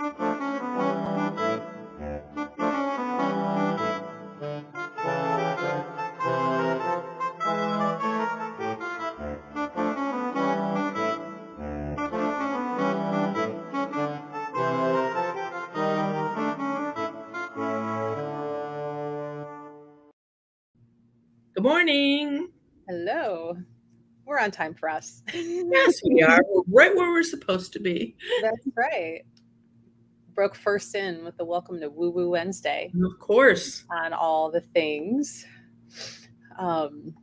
Good morning. Hello. We're on time for us. Yes, we are. We're right where we're supposed to be. That's right. Broke first in with the welcome to Woo Woo Wednesday Of course. on all the things. Um,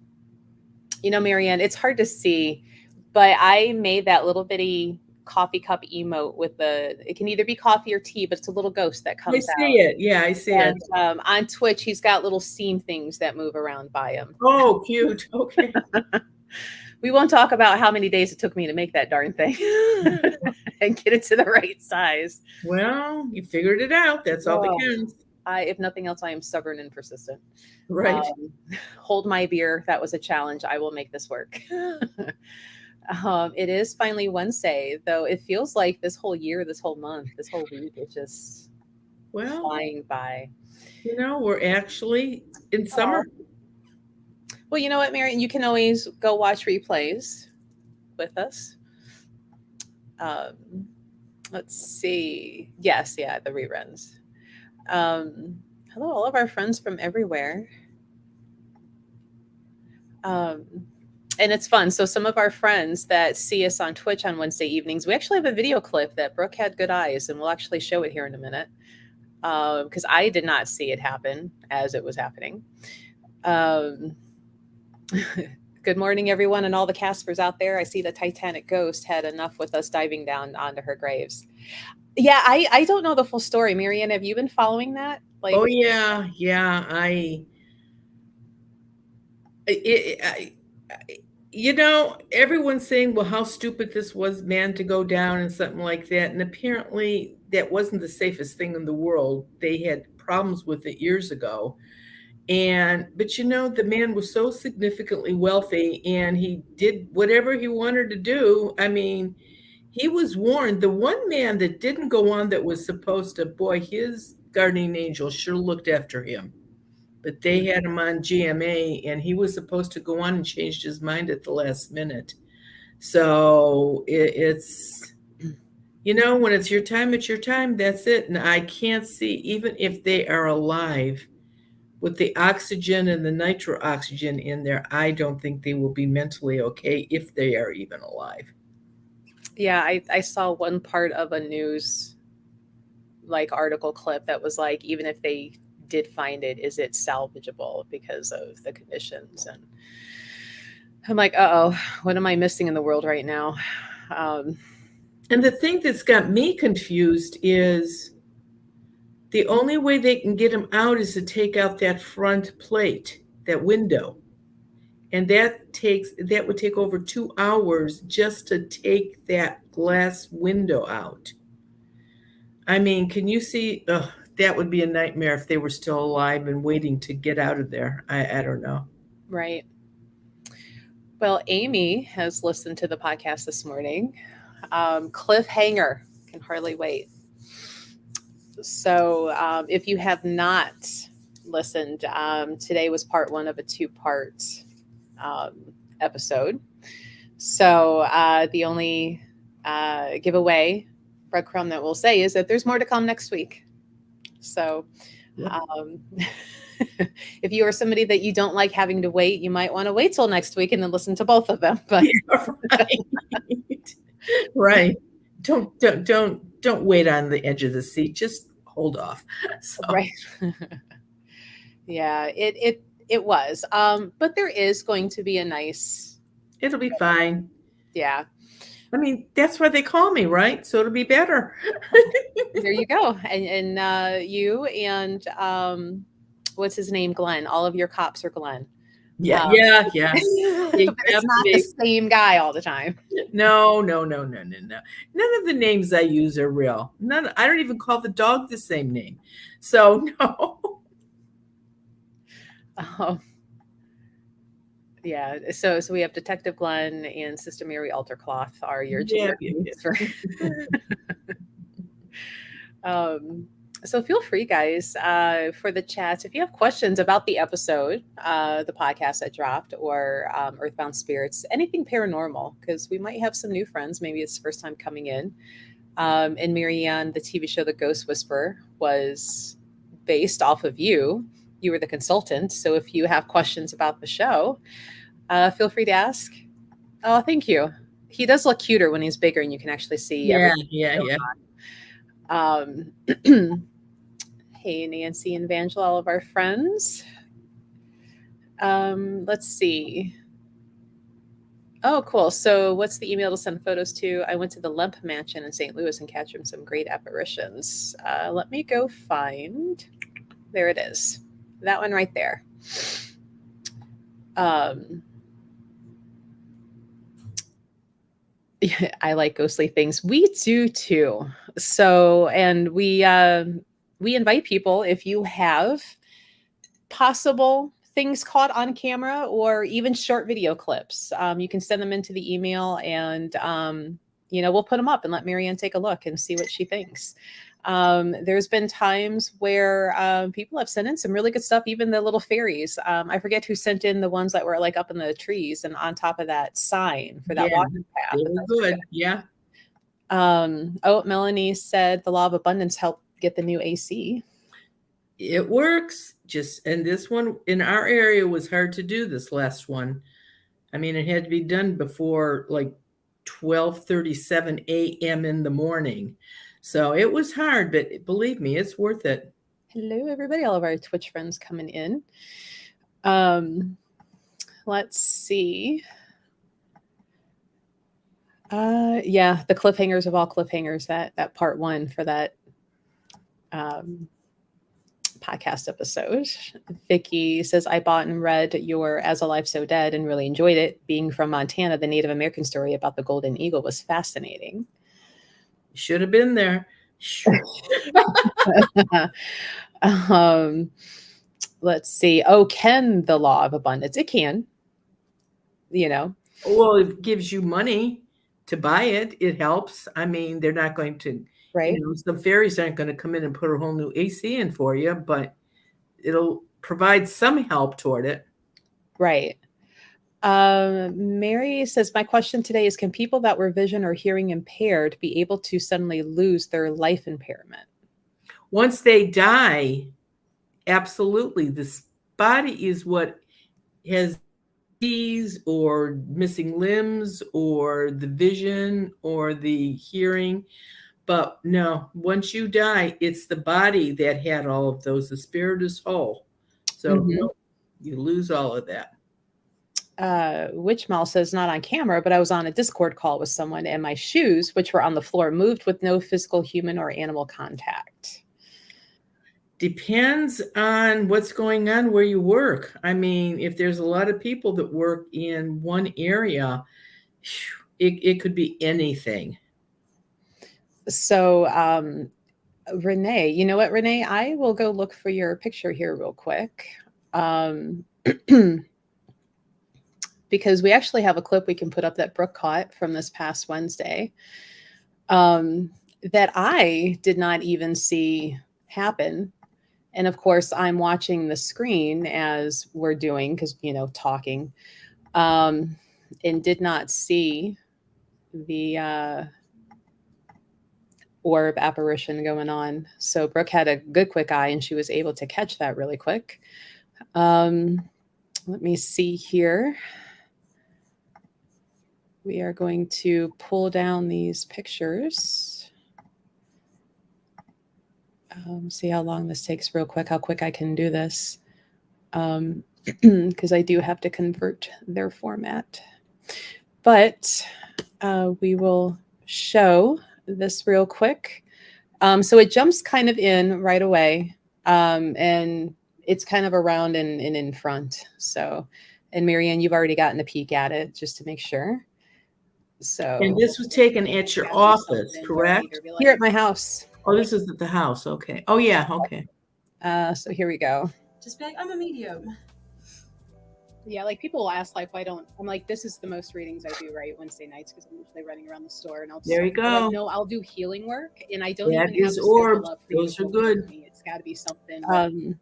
Marianne, it's hard to see, but I made that little bitty coffee cup emote with it can either be coffee or tea, but it's a little ghost that I comes see out. it. Yeah, I see it. And on Twitch, he's got little seam things that move around by him. Oh, cute. Okay. We won't talk about how many days it took me to make that darn thing and get it to the right size. Well, you figured it out. That's all that Oh, counts. if nothing else, I am stubborn and persistent. Right. Hold my beer. That was a challenge. I will make this work. It is finally Wednesday, though it feels like this whole year, this whole month, this whole week is just flying by. We're actually in summer. Well, you know what, Marion? You can always go watch replays with us. Let's see. Yes, yeah, the reruns. Hello, all of our friends from everywhere. And it's fun. So some of our friends that see us on Twitch on Wednesday evenings, we actually have a video clip that Brooke had good eyes, and we'll actually show it here in a minute because I did not see it happen as it was happening. Good morning, everyone, and all the Caspers out there. I see the Titanic ghost had enough with us diving down onto her graves. Yeah, I don't know the full story. Marianne, have you been following that? Oh, yeah. Everyone's saying, well, how stupid this was, man, to go down and something like that. And apparently that wasn't the safest thing in the world. They had problems with it years ago. But the man was so significantly wealthy and he did whatever he wanted to do. I mean, he was warned. The one man that didn't go on that was supposed to, boy, his guardian angel sure looked after him. But they had him on GMA and he was supposed to go on and changed his mind at the last minute. So it's, when it's your time, that's it. And I can't see, even if they are alive, with the oxygen and the nitro oxygen in there, I don't think they will be mentally okay if they are even alive. Yeah, I saw one part of a news article clip that was like, even if they did find it, is it salvageable because of the conditions? And I'm like, uh-oh, what am I missing in the world right now? And the thing that's got me confused is the only way they can get him out is to take out that front plate, that window. And that would take over 2 hours just to take that glass window out. I mean, can you see? That would be a nightmare if they were still alive and waiting to get out of there. I don't know. Right. Well, Amy has listened to the podcast this morning. Cliffhanger, can hardly wait. So if you have not listened, today was part 1 of a 2-part episode. So the only giveaway breadcrumb that we'll say is that there's more to come next week. So if you are somebody that you don't like having to wait, you might want to wait till next week and then listen to both of them. But right. Don't wait on the edge of the seat. Just hold off. So. Right. Yeah, it was. But there is going to be a nice. It'll be fine. Yeah. I mean, that's why they call me, right? So it'll be better. There you go. And you and what's his name, Glenn? All of your cops are Glenn. Yeah. It's not the same guy all the time. No. None of the names I use are real. None. I don't even call the dog the same name. So no. Yeah. So we have Detective Glenn and Sister Mary Altercloth are your Yeah. So feel free, guys, for the chats. If you have questions about the episode, the podcast that dropped, or Earthbound Spirits, anything paranormal, because we might have some new friends. Maybe it's the first time coming in. And Marianne, the TV show The Ghost Whisperer was based off of you. You were the consultant. So if you have questions about the show, feel free to ask. Oh, thank you. He does look cuter when he's bigger and you can actually see Yeah, everything. yeah. Hey, Nancy and Vangela, all of our friends. Let's see. Oh, cool. So, what's the email to send photos to? I went to the Lemp Mansion in St. Louis and captured some great apparitions. Let me go find. There it is. That one right there. I like ghostly things. We do too. So, and we invite people, if you have possible things caught on camera or even short video clips, you can send them into the email, and we'll put them up and let Marianne take a look and see what she thinks. There's been times where people have sent in some really good stuff, even the little fairies. I forget who sent in the ones that were like up in the trees and on top of that sign for that walking path. They were good. Yeah. Melanie said the law of abundance helped get the new AC. It works. And this one in our area was hard to do, this last one. I mean, it had to be done before like 12:37 a.m. in the morning. So it was hard, but believe me, it's worth it. Hello, everybody. All of our Twitch friends coming in. Let's see. Yeah, the cliffhangers of all cliffhangers, that part one for that podcast episode. Vicky says, I bought and read your As Alive So Dead and really enjoyed it. Being from Montana, the Native American story about the golden eagle was fascinating. Should have been there. Let's see. Oh, can the law of abundance? It can. Well, it gives you money to buy it. It helps. I mean, they're not going to, right? Some fairies aren't going to come in and put a whole new AC in for you, but it'll provide some help toward it. Right. Mary says, my question today is, can people that were vision or hearing impaired be able to suddenly lose their life impairment? Once they die, absolutely. This body is what has disease or missing limbs or the vision or the hearing. But no, once you die, it's the body that had all of those. The spirit is whole. So no, you lose all of that. Witchmal says, not on camera, but I was on a Discord call with someone and my shoes, which were on the floor, moved with no physical human or animal contact. Depends on what's going on where you work. I mean, if there's a lot of people that work in one area, it could be anything. So, Renee, you know what, Renee? I will go look for your picture here real quick. Because we actually have a clip we can put up that Brooke caught from this past Wednesday that I did not even see happen. And of course, I'm watching the screen as we're doing, because, talking, and did not see the orb apparition going on. So Brooke had a good quick eye and she was able to catch that really quick. Let me see here. We are going to pull down these pictures. See how long this takes real quick, how quick I can do this. Because I do have to convert their format. But we will show this real quick. So it jumps kind of in right away. And it's kind of around and in front. So, and Marianne, you've already gotten a peek at it just to make sure. So, and this was taken at your office, correct? Here at my house. Oh, this is at the house. Okay. Oh, yeah. Okay. So here we go. Just be like, I'm a medium. Yeah, like people will ask, like, why don't I'm like, this is the most readings I do, right? Wednesday nights, because I'm usually running around the store, and There you I'm like, go. no, I'll do healing work, and I don't That even have is to schedule orbs. up for you to Those are book with good. me. It's got to be something.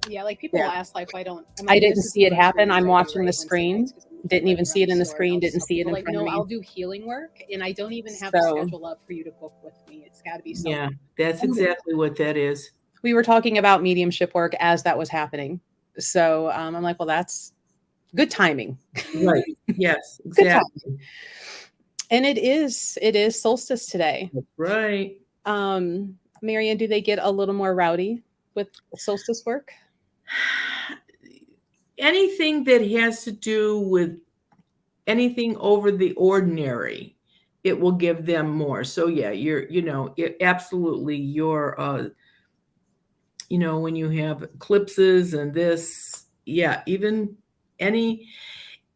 Yeah, like people Yeah. will ask, like, why don't I'm I like, didn't this is see the it most happen. readings I'm I do, watching right? the Wednesday screen. nights, because I'm usually Didn't running even around see it the in the store, and screen. Didn't tell see it people, in like, front of no, me. I'll do healing work, and I don't even have to So schedule up for you to book with me. It's got to be something. Yeah, that's exactly what that is. we were talking about mediumship work as that was happening. So I'm like, well, that's good timing. Right. Yes, Good timing. exactly. And it is solstice today. That's right. Marianne, do they get a little more rowdy with solstice work? Anything that has to do with anything over the ordinary, it will give them more. So yeah, absolutely when you have eclipses and this, yeah, even any,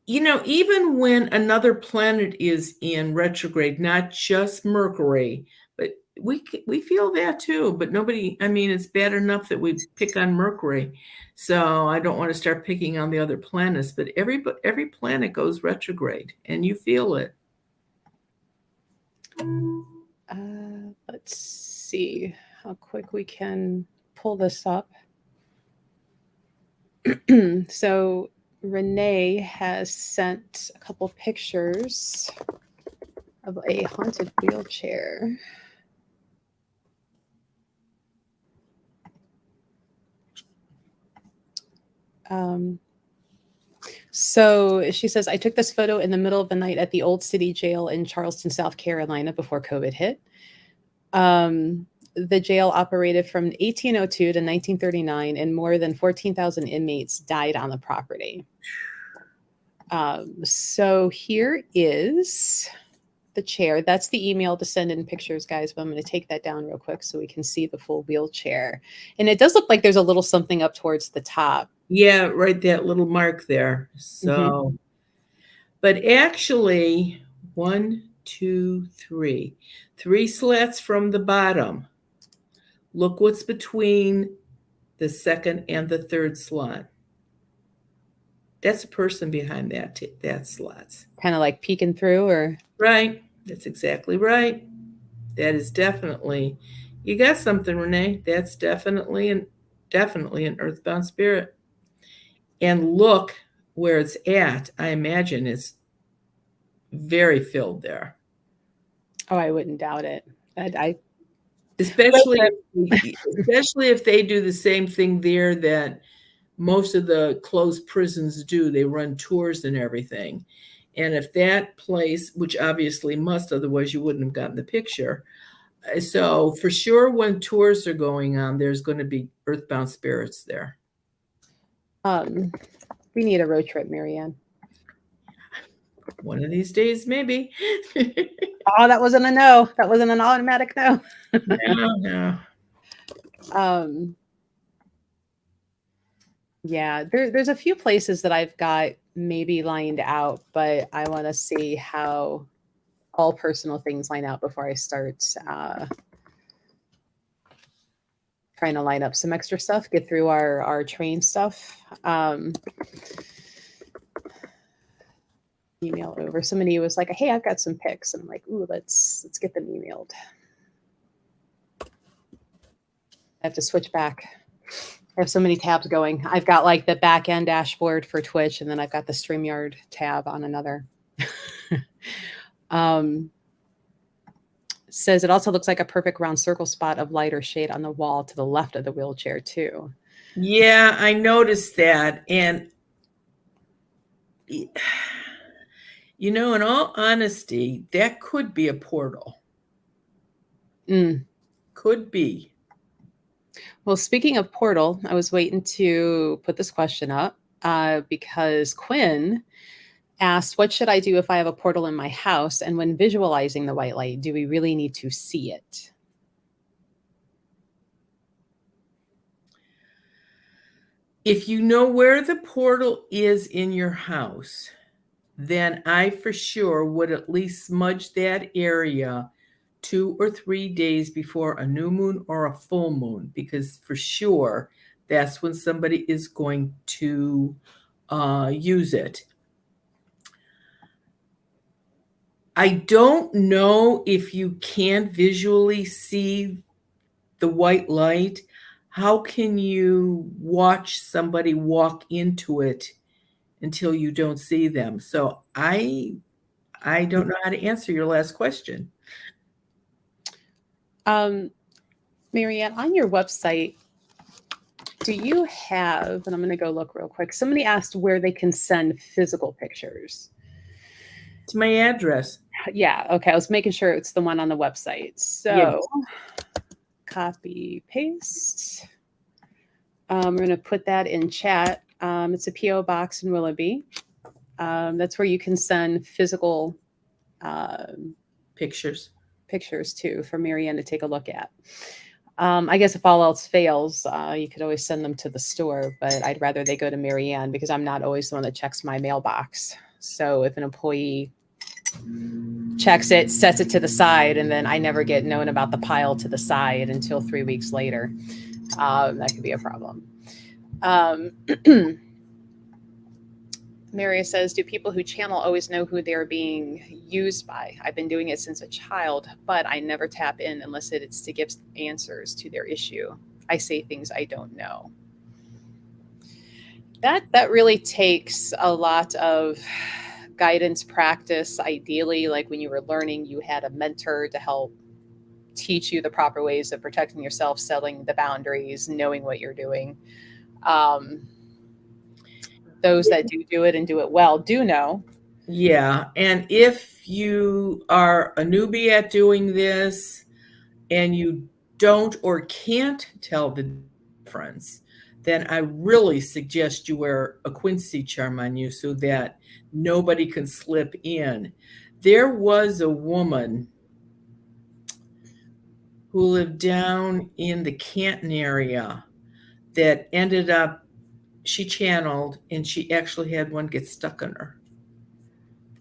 even when another planet is in retrograde, not just Mercury, but we feel that too. But nobody, I mean, it's bad enough that we pick on Mercury, so I don't want to start picking on the other planets. But every planet goes retrograde, and you feel it. Let's see how quick we can pull this up. So Renee has sent a couple pictures of a haunted wheelchair. So she says, I took this photo in the middle of the night at the Old City Jail in Charleston, South Carolina before COVID hit. The jail operated from 1802 to 1939, and more than 14,000 inmates died on the property. So here is the chair. That's the email to send in pictures, guys, but I'm going to take that down real quick so we can see the full wheelchair. And it does look like there's a little something up towards the top. Yeah, right, that little mark there. So, but actually, 1, 2, 3, 3 slats from the bottom. Look what's between the second and the third slot. That's a person behind that slots. Kind of like peeking through, or Right. That's exactly right. That is definitely, you got something, Renee. That's definitely an earthbound spirit. And look where it's at. I imagine it's very filled there. oh, I wouldn't doubt it. I Especially if they do the same thing there that most of the closed prisons do. They run tours and everything. And if that place, which obviously must, otherwise you wouldn't have gotten the picture. So for sure, when tours are going on, there's going to be earthbound spirits there. we need a road trip, Marianne. One of these days, maybe. Oh, that wasn't a no. That wasn't an automatic no. No. Yeah, there's a few places that I've got maybe lined out, but I want to see how all personal things line out before I start trying to line up some extra stuff, get through our train stuff. Email over. Somebody was like, "Hey, I've got some pics," and I'm like, "Ooh, let's get them emailed." I have to switch back. I have so many tabs going. I've got like the back end dashboard for Twitch, and then I've got the StreamYard tab on another. Says it also looks like a perfect round circle spot of light or shade on the wall to the left of the wheelchair too. Yeah, I noticed that. And, in all honesty, that could be a portal. Could be. Well, speaking of portal, I was waiting to put this question up because Quinn asked, what should I do if I have a portal in my house? And when visualizing the white light, do we really need to see it? If you know where the portal is in your house, then I for sure would at least smudge that area 2 or 3 days before a new moon or a full moon, because for sure that's when somebody is going to use it. I don't know if you can visually see the white light. How can you watch somebody walk into it until you don't see them? So I don't know how to answer your last question. Marianne, on your website, do you have, and I'm going to go look real quick, somebody asked where they can send physical pictures. It's my address. Yeah, okay. I was making sure it's the one on the website. So Yes. copy, paste. We're going to put that in chat. It's a P.O. box in Willoughby. That's where you can send physical Pictures. pictures to for Marianne to take a look at. I guess if all else fails, you could always send them to the store, but I'd rather they go to Marianne because I'm not always the one that checks my mailbox. So if an employee checks it, sets it to the side, and then I never get known about the pile to the side until 3 weeks later, that could be a problem. Maria says, do people who channel always know who they're being used by? I've been doing it since a child, but I never tap in unless it's to give answers to their issue. I say things I don't know. That really takes a lot of guidance practice. Ideally, like when you were learning, you had a mentor to help teach you the proper ways of protecting yourself, setting the boundaries, knowing what you're doing. Those that do it and do it well do know. Yeah. And if you are a newbie at doing this and you don't or can't tell the difference, then I really suggest you wear a Quincy charm on you so that nobody can slip in. There was a woman who lived down in the Canton area that ended up, she channeled and she actually had one get stuck in her.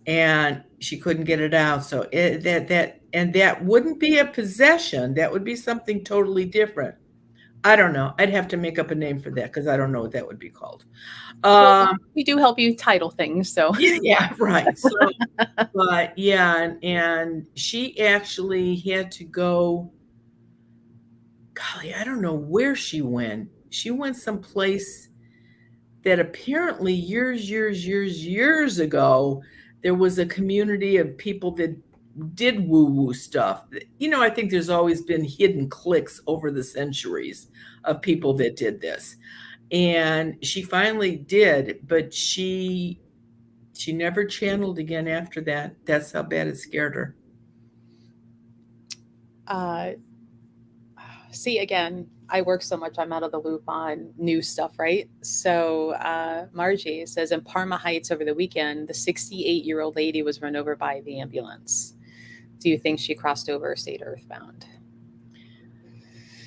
And she couldn't get it out. So that wouldn't be a possession. That would be something totally different. I don't know. I'd have to make up a name for that because I don't know what that would be called. We do help you title things, so Yeah, right. So, but yeah, and she actually had to go. Golly, I don't know where she went. She went someplace that apparently years ago, there was a community of people that did woo-woo stuff. I think there's always been hidden cliques over the centuries of people that did this. And she finally did, but she never channeled again after that. That's how bad it scared her. See, again, I work so much, I'm out of the loop on new stuff, right? So Margie says in Parma Heights over the weekend, the 68-year-old lady was run over by the ambulance. Do you think she crossed over or stayed earthbound?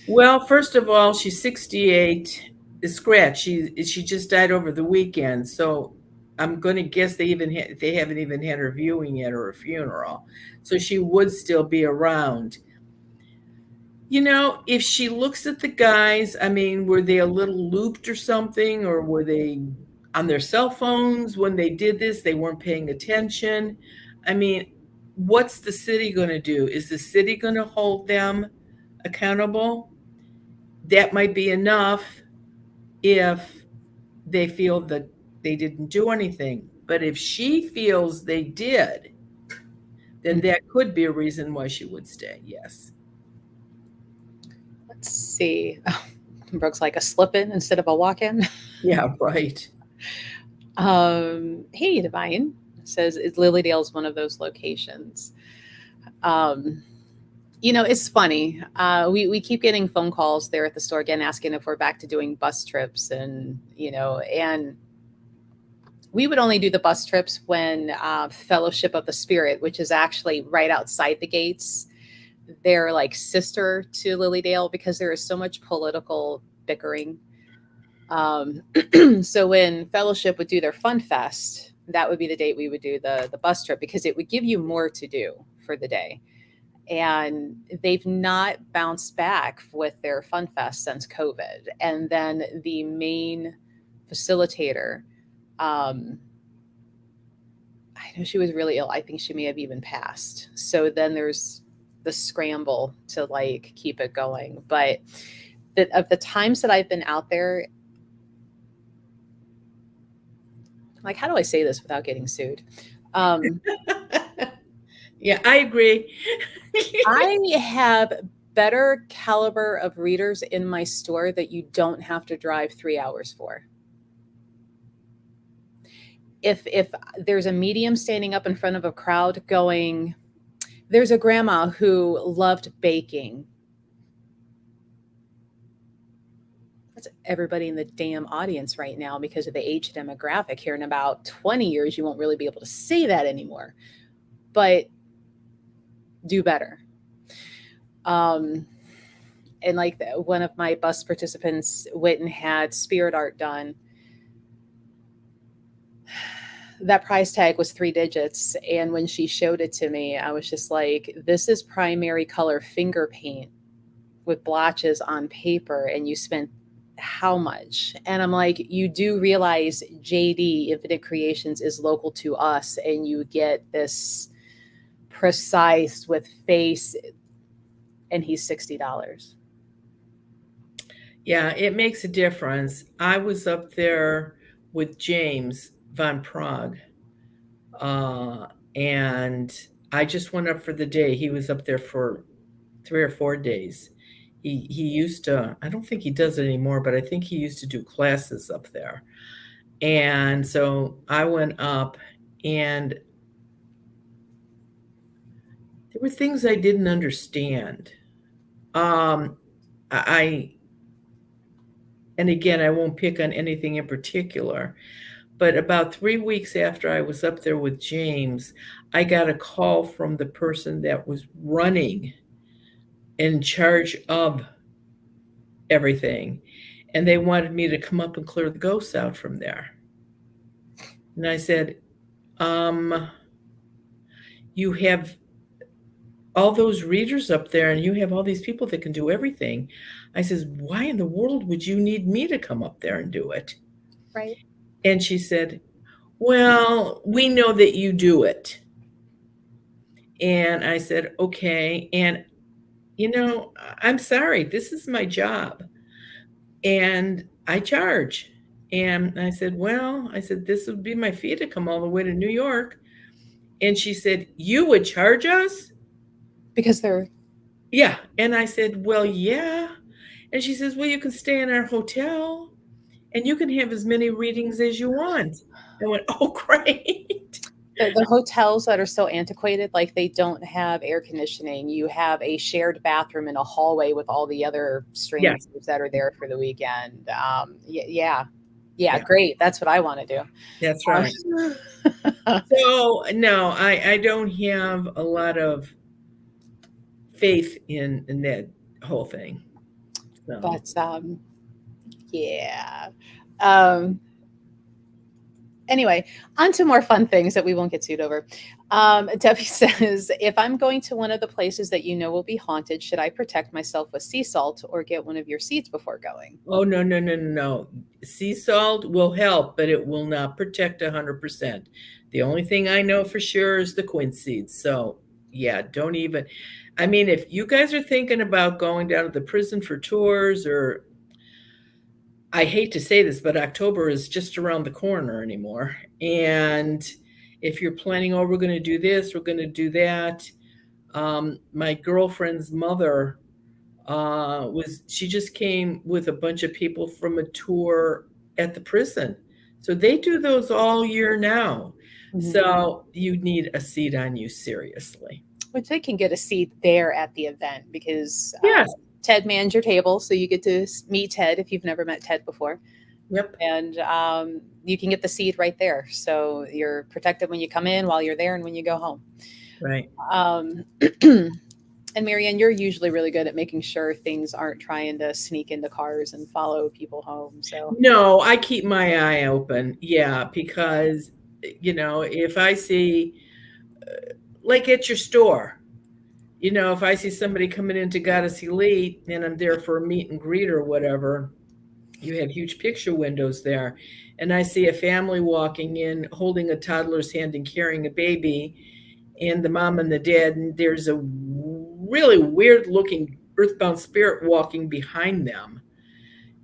Well, first of all, she's 68. The scratch. She just died over the weekend, so I'm going to guess they haven't even had her viewing yet or a funeral, so she would still be around. If she looks at the guys, I mean, were they a little looped or something, or were they on their cell phones when they did this? They weren't paying attention. I mean, what's the city going to do? Is the city going to hold them accountable? That might be enough if they feel that they didn't do anything. But if she feels they did, then that could be a reason why she would stay. Yes. Let's see. Brooke's like a slip-in instead of a walk-in. Yeah, right. Hey, Divine says Lilydale is one of those locations. It's funny. We keep getting phone calls there at the store again, asking if we're back to doing bus trips, and we would only do the bus trips when Fellowship of the Spirit, which is actually right outside the gates, they're like sister to Lilydale because there is so much political bickering. So when Fellowship would do their Fun Fest, that would be the date we would do the bus trip because it would give you more to do for the day. And they've not bounced back with their Fun Fest since COVID. And then the main facilitator Um, I know she was really ill. I think she may have even passed. So then there's the scramble to like keep it going. But of the times that I've been out there, like, how do I say this without getting sued? Yeah, I agree. I have better caliber of readers in my store that you don't have to drive 3 hours for. If there's a medium standing up in front of a crowd going, there's a grandma who loved baking. That's everybody in the damn audience right now because of the age demographic. Here in about 20 years, you won't really be able to say that anymore. But do better. And like one of my bus participants went and had spirit art done. That price tag was 3 digits. And when she showed it to me, I was just like, this is primary color finger paint with blotches on paper. And you spent how much? And I'm like, you do realize JD Infinite Creations is local to us, and you get this precise with face, and he's $60. Yeah, it makes a difference. I was up there with James Von Prague, and I just went up for the day. He was up there for 3 or 4 days. He used to. I don't think he does it anymore, but I think he used to do classes up there. And so I went up, and there were things I didn't understand. Um, I and again, I won't pick on anything in particular, but about 3 weeks after I was up there with James, I got a call from the person that was running in charge of everything, and they wanted me to come up and clear the ghosts out from there. And I said, you have all those readers up there and you have all these people that can do everything. I says, why in the world would you need me to come up there and do it? Right. And she said, well, we know that you do it. And I said, okay. And, I'm sorry, this is my job. And I charge. And I said, well, this would be my fee to come all the way to New York. And she said, you would charge us? Because they're, Yeah. And I said, well, yeah. And she says, well, you can stay in our hotel and you can have as many readings as you want. I went, oh, great. the hotels that are so antiquated, like they don't have air conditioning. You have a shared bathroom in a hallway with all the other strangers that are there for the weekend. Yeah, great. That's what I want to do. That's right. So, no, I don't have a lot of faith in that whole thing. So. But yeah. Anyway, on to more fun things that we won't get sued over. Debbie says, if I'm going to one of the places that you know will be haunted, should I protect myself with sea salt or get one of your seeds before going? Oh, no. Sea salt will help, but it will not protect 100%. The only thing I know for sure is the quince seeds. So, yeah, don't even. I mean, if you guys are thinking about going down to the prison for tours, or I hate to say this, but October is just around the corner anymore. And if you're planning, oh, we're going to do this, we're going to do that. My girlfriend's mother she just came with a bunch of people from a tour at the prison. So they do those all year now. Mm-hmm. So you need a seat on you, seriously. Which they can get a seat there at the event because Yes. Ted mans your table. So you get to meet Ted if you've never met Ted before. Yep. And you can get the seat right there. So you're protected when you come in, while you're there, and when you go home. Right. And Marianne, you're usually really good at making sure things aren't trying to sneak into cars and follow people home. So no, I keep my eye open. Yeah, because if I see, like at your store, if I see somebody coming in to Goddess Elite and I'm there for a meet and greet or whatever, You have huge picture windows there. And I see a family walking in, holding a toddler's hand and carrying a baby, and the mom and the dad, and there's a really weird looking earthbound spirit walking behind them.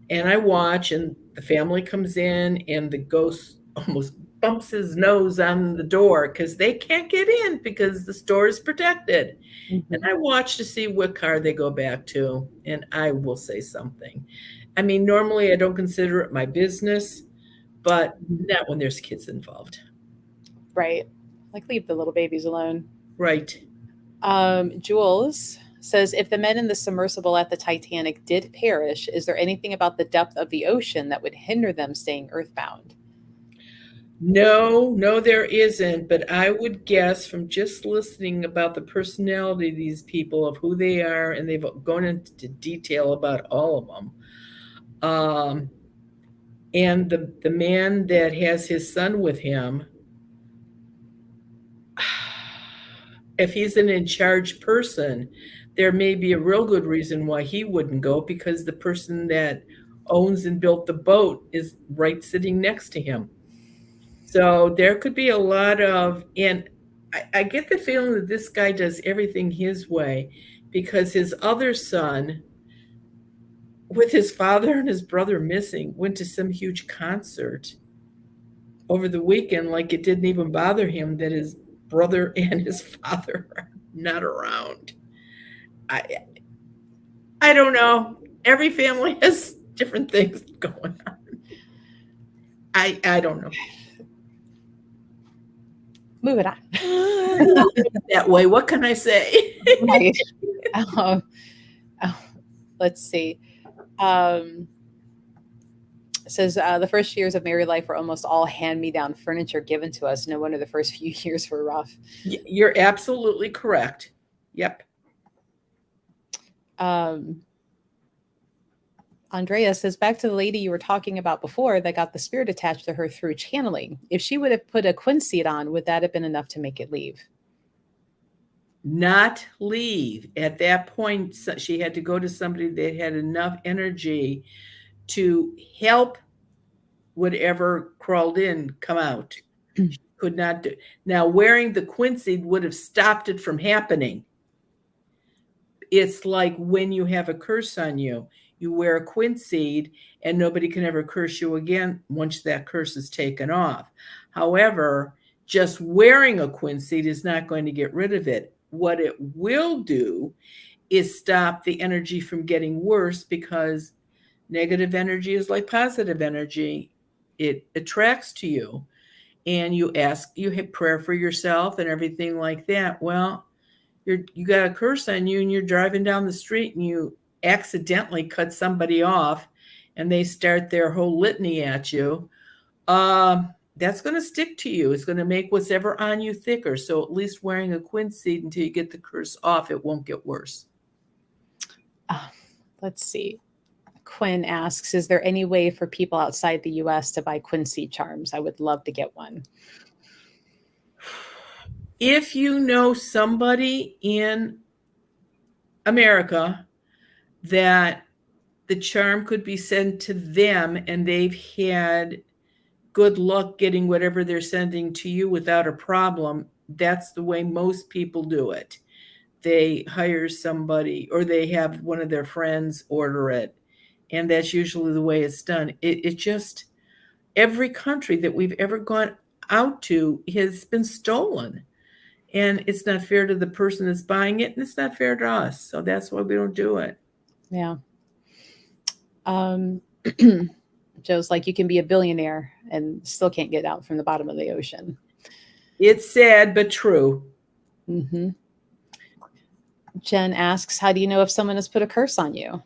And I watch, and the family comes in, and the ghost almost bumps his nose on the door because they can't get in because the store is protected. And Mhm. I watch to see what car they go back to, and I will say something. I mean, normally I don't consider it my business, but not when there's kids involved. Right. Like, leave the little babies alone. Right. Jules says, if the men in the submersible at the Titanic did perish, is there anything about the depth of the ocean that would hinder them staying earthbound? No, no, there isn't. But I would guess from just listening about the personality of these people, of who they are, and they've gone into detail about all of them. And the man that has his son with him, if he's an in charge person, there may be a real good reason why he wouldn't go, because the person that owns and built the boat is right sitting next to him. So there could be a lot of, and I get the feeling that this guy does everything his way, because his other son, with his father and his brother missing, went to some huge concert over the weekend, like it didn't even bother him that his brother and his father are not around. I I don't know. Every family has different things going on. I don't know. Moving on. That way, what can I say? Right. Um, let's see. It says the first years of married life were almost all hand-me-down furniture given to us. No wonder the first few years were rough. You're absolutely correct. Yep. Andrea says, back to the lady you were talking about before that got the spirit attached to her through channeling. If she would have put a quinseed on, would that have been enough to make it leave? Not leave. At that point, she had to go to somebody that had enough energy to help whatever crawled in come out. She could not do. Now, wearing the quinseed would have stopped it from happening. It's like when you have a curse on you, you wear a quinseed and nobody can ever curse you again once that curse is taken off. However, just wearing a quinseed is not going to get rid of it. What it will do is stop the energy from getting worse, because negative energy is like positive energy. It attracts to you, and you have prayer for yourself and everything like that. Well, you got a curse on you and you're driving down the street and you accidentally cut somebody off and they start their whole litany at you. That's going to stick to you. It's going to make what's ever on you thicker. So at least wearing a quinseed until you get the curse off, it won't get worse. Let's see. Quinn asks, is there any way for people outside the US to buy quinseed charms? I would love to get one. If you know somebody in America that the charm could be sent to them and they've had good luck getting whatever they're sending to you without a problem, that's the way most people do it. They hire somebody or they have one of their friends order it. And that's usually the way it's done. It just, every country that we've ever gone out to has been stolen. And it's not fair to the person that's buying it, and it's not fair to us. So that's why we don't do it. Yeah. Joe's like, you can be a billionaire and still can't get out from the bottom of the ocean. It's sad, but true. Mm-hmm. Jen asks, how do you know if someone has put a curse on you?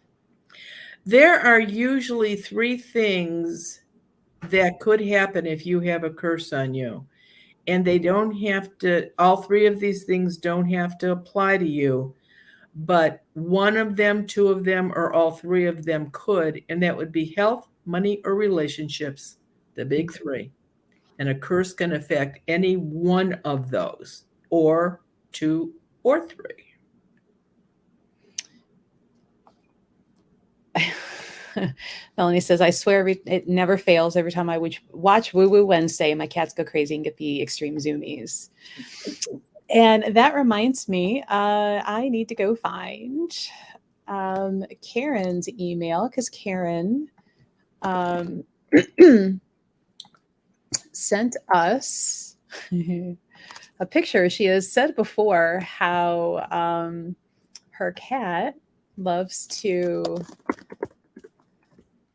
There are usually 3 things that could happen if you have a curse on you. And they don't have to, all 3 of these things don't have to apply to you. But one of them, 2 of them, or all 3 of them could, and that would be health, money, or relationships, the big 3. And a curse can affect any one of those, or 2 or 3. Melanie says, I swear it never fails. Every time I watch Woo Woo Wednesday, my cats go crazy and get the extreme zoomies. And that reminds me, I need to go find Karen's email, because Karen sent us a picture. She has said before how her cat loves to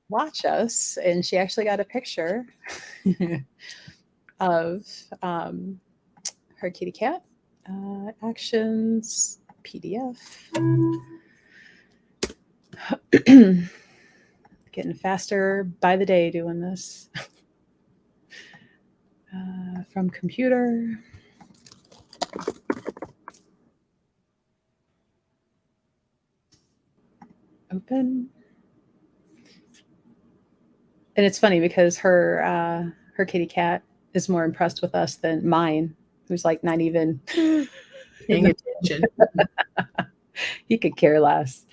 watch us, and she actually got a picture of her kitty cat. Actions PDF. Getting faster by the day doing this. From computer. Open. And it's funny because her kitty cat is more impressed with us than mine, who's like not even Paying attention. He could care less.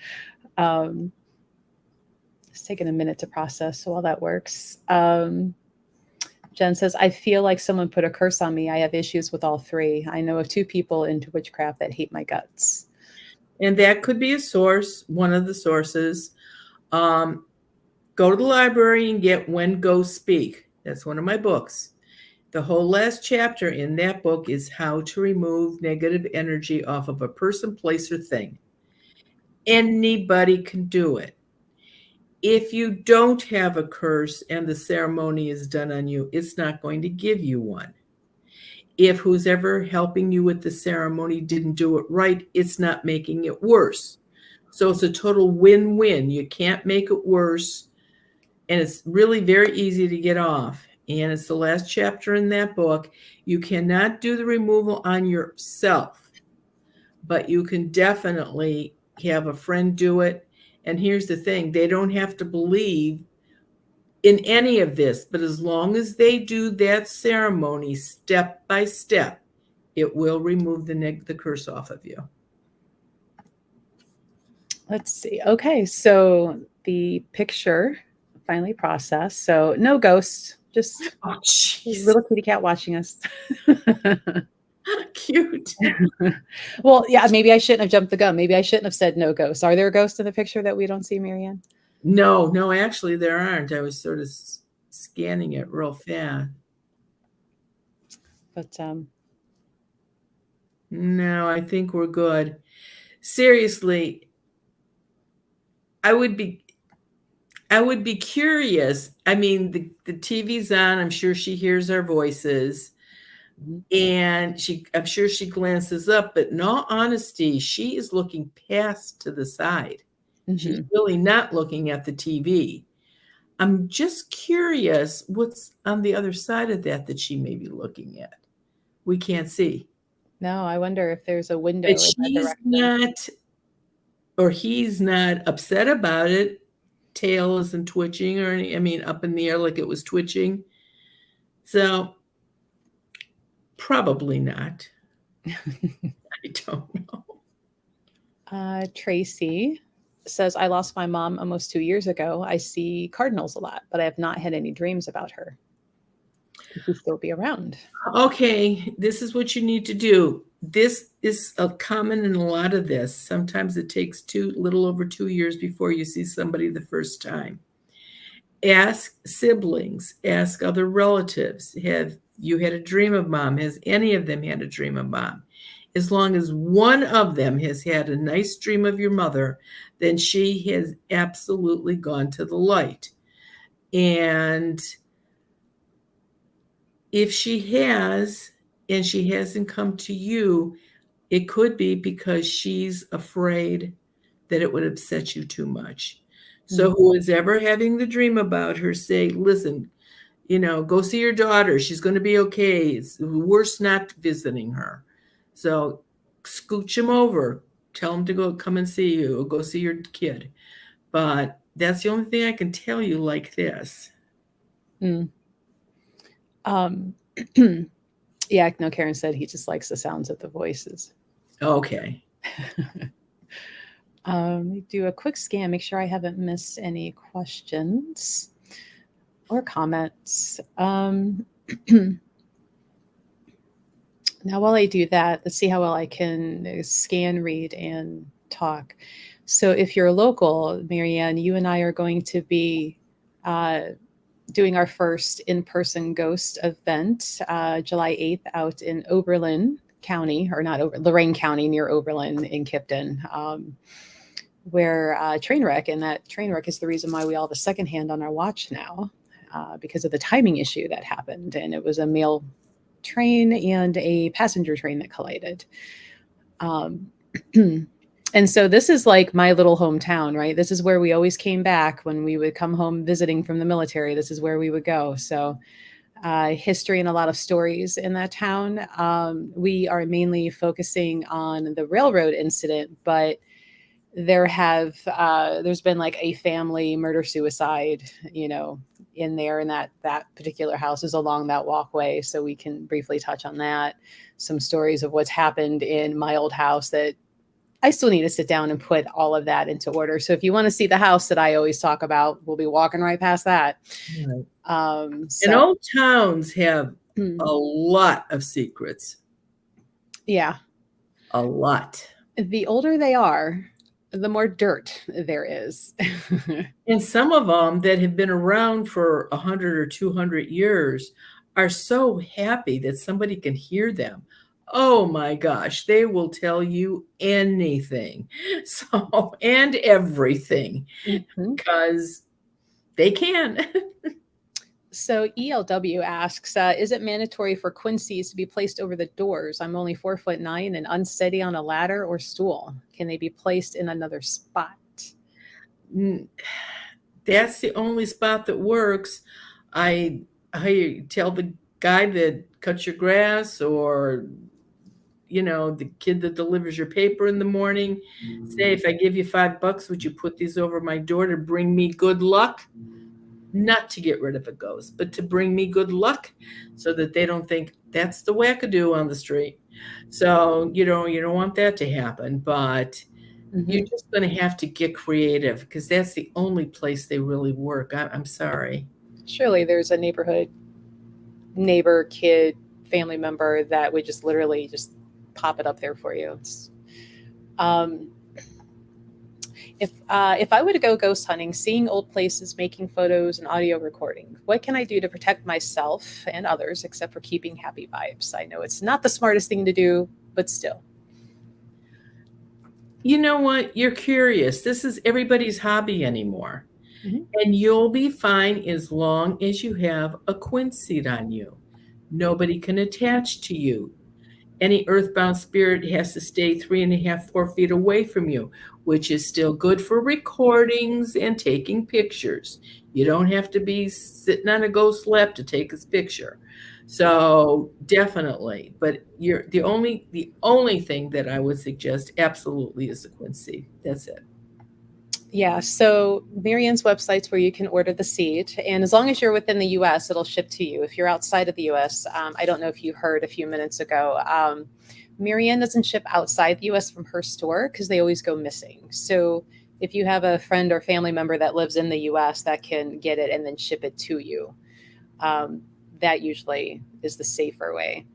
It's taking a minute to process, so while that works. Jen says, I feel like someone put a curse on me. I have issues with all three. I know of 2 people into witchcraft that hate my guts. And that could be a source, one of the sources. Go to the library and get When Ghosts Speak. That's one of my books. The whole last chapter in that book is how to remove negative energy off of a person, place, or thing. Anybody can do it. If you don't have a curse and the ceremony is done on you, it's not going to give you one. If who's ever helping you with the ceremony didn't do it right, it's not making it worse. So it's a total win-win. You can't make it worse. And it's really very easy to get off. And it's the last chapter in that book. You cannot do the removal on yourself, but you can definitely have a friend do it. And here's the thing, they don't have to believe in any of this, but as long as they do that ceremony step by step, it will remove the curse off of you. Let's see. Okay, so the picture finally processed. So no ghosts, just Oh, jeez. little kitty cat watching us. Cute. Well, yeah, maybe I shouldn't have jumped the gun. Maybe I shouldn't have said no ghosts. Are there ghosts in the picture that we don't see, Marianne? No, actually there aren't. I was sort of scanning it real fast. But no, I think we're good. Seriously, I would be curious. I mean, the TV's on. I'm sure she hears our voices. And I'm sure she glances up, but in all honesty, she is looking past to the side. She's really not looking at the TV. I'm just curious what's on the other side of that she may be looking at. We can't see. No, I wonder if there's a window. But she's not, or he's not upset about it. Tail isn't twitching or any, I mean, up in the air like it was twitching. So probably not. I don't know. Tracy says, I lost my mom almost 2 years ago. I see cardinals a lot, but I have not had any dreams about her. Could she still be around? Okay, this is what you need to do. This is common in a lot of this. Sometimes it takes little over 2 years before you see somebody the first time. Ask siblings, ask other relatives. Have you had a dream of mom? Has any of them had a dream of mom? As long as one of them has had a nice dream of your mother, then she has absolutely gone to the light. And if she has, and she hasn't come to you, it could be because she's afraid that it would upset you too much. So who is ever having the dream about her, say, listen, go see your daughter. She's going to be okay. It's worse not visiting her. So scooch him over. Tell him to come and see you or go see your kid. But that's the only thing I can tell you like this. Yeah, no, Karen said he just likes the sounds of the voices. Okay. Let me do a quick scan, make sure I haven't missed any questions or comments. Now, while I do that, let's see how well I can scan, read, and talk. So, if you're local, Marianne, you and I are going to be doing our first in-person ghost event, July 8th, out in Oberlin County, or not Lorain County, near Oberlin in Kipton, where train wreck, and that train wreck is the reason why we all have a second hand on our watch now, because of the timing issue that happened, and it was a mail train and a passenger train that collided. And so this is like my little hometown, right? This is where we always came back when we would come home visiting from the military. This is where we would go. So history and a lot of stories in that town. We are mainly focusing on the railroad incident, but there's been like a family murder suicide, in there, and that particular house is along that walkway. So we can briefly touch on that. Some stories of what's happened in my old house that I still need to sit down and put all of that into order. So if you want to see the house that I always talk about, we'll be walking right past that. Right. So, And old towns have a lot of secrets. Yeah. A lot. The older they are, the more dirt there is. And some of them that have been around for 100 or 200 years are so happy that somebody can hear them. Oh my gosh, they will tell you anything. So, and everything, because they can. So ELW asks, is it mandatory for quincies to be placed over the doors? I'm only 4'9" and unsteady on a ladder or stool. Can they be placed in another spot? That's the only spot that works. I tell the guy that cuts your grass, or the kid that delivers your paper in the morning, say, if I give you $5, would you put these over my door to bring me good luck? Not to get rid of a ghost, but to bring me good luck, so that they don't think that's the wackadoo on the street. So, you don't want that to happen, but you're just going to have to get creative, because that's the only place they really work. I'm sorry. Surely there's a neighbor, kid, family member that would just literally just pop it up there for you. If I were to go ghost hunting, seeing old places, making photos and audio recording, what can I do to protect myself and others, except for keeping happy vibes? I know it's not the smartest thing to do, but still. You know what? You're curious. This is everybody's hobby anymore. And you'll be fine as long as you have a quinseed on you. Nobody can attach to you. Any earthbound spirit has to stay 3.5, 4 feet away from you, which is still good for recordings and taking pictures. You don't have to be sitting on a ghost lap to take his picture. So definitely, but the only thing that I would suggest absolutely is the quinseed. That's it. Yeah, so Marianne's website's where you can order the seed, and as long as you're within the U.S., it'll ship to you. If you're outside of the U.S., I don't know if you heard a few minutes ago, Marianne doesn't ship outside the U.S. from her store because they always go missing. So if you have a friend or family member that lives in the U.S. that can get it and then ship it to you, that usually is the safer way.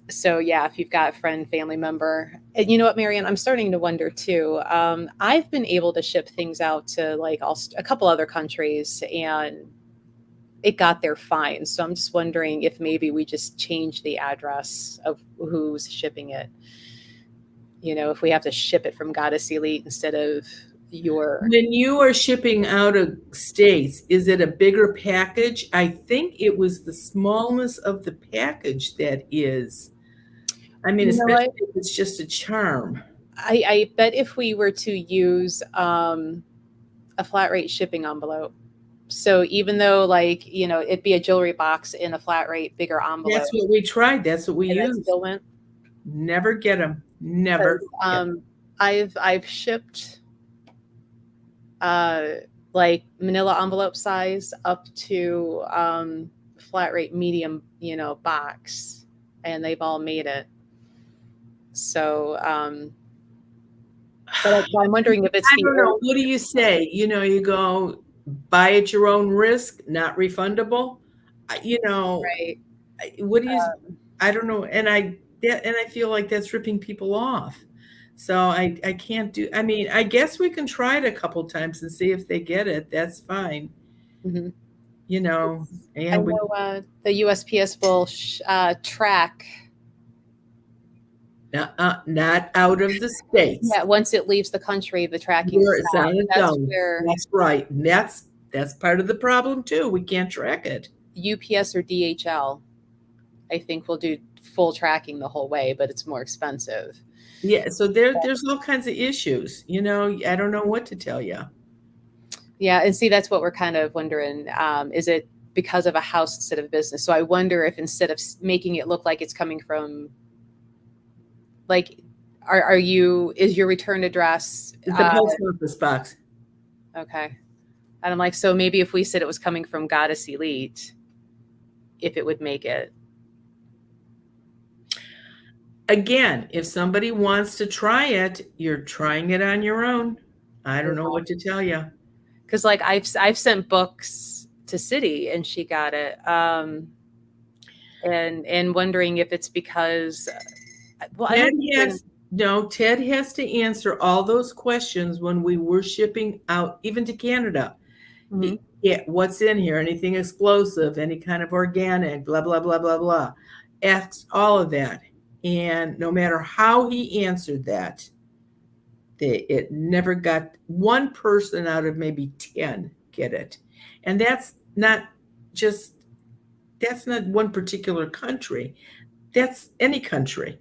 So yeah, if you've got a friend, family member, and you know what, Marianne, I'm starting to wonder too. I've been able to ship things out to like a couple other countries, and it got there fine. So I'm just wondering if maybe we just change the address of who's shipping it. If we have to ship it from Goddess Elite instead of When you are shipping out of states, is it a bigger package? I think it was the smallness of the package that is. I mean, especially if it's just a charm. I bet if we were to use a flat rate shipping envelope, so even though it'd be a jewelry box in a flat rate bigger envelope. That's what we tried. That's what we used. That still went. Never get them. Never. I've shipped like manila envelope size up to flat rate medium, box, and they've all made it. So But I'm wondering if it's I the don't know. What do you say? You go buy at your own risk, not refundable. right. What do you? I don't know. And I feel like that's ripping people off. So I can't do. I mean, I guess we can try it a couple times and see if they get it. That's fine. Mhm. And I we know the USPS will track. not out of the states. Yeah, once it leaves the country, the tracking Where it's stops. on its That's own. where That's right. And that's part of the problem too. We can't track it. UPS or DHL, I think, will do full tracking the whole way, but it's more expensive. Yeah, so there's all kinds of issues. I don't know what to tell you. Yeah, and see, that's what we're kind of wondering. Is it because of a house instead of business? So I wonder if instead of making it look like it's coming from, like, is your return address The post office box. okay? And I'm like, so maybe if we said it was coming from Goddess Elite, if it would make it. Again, if somebody wants to try it, you're trying it on your own. I don't know what to tell you. Because like I've sent books to City and she got it, and wondering if it's because well, I don't think Ted has to answer all those questions when we were shipping out, even to Canada. Mhm. Yeah, what's in here? Anything explosive? Any kind of organic? Blah blah blah blah blah. Asks all of that, and no matter how he answered that, it never got one person out of maybe 10 get it, and that's not one particular country. That's any country.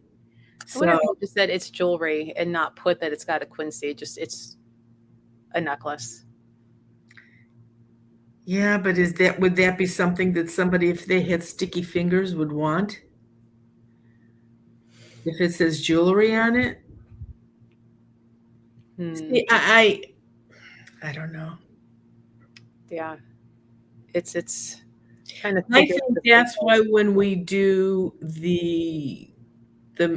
I wonder So if you just said it's jewelry and not put that it's got a quincy. Just it's a necklace. yeah, but would that be something that somebody, if they had sticky fingers, would want? If it says jewelry on it? See, I don't know. Yeah, it's kind of. I think that's why when we do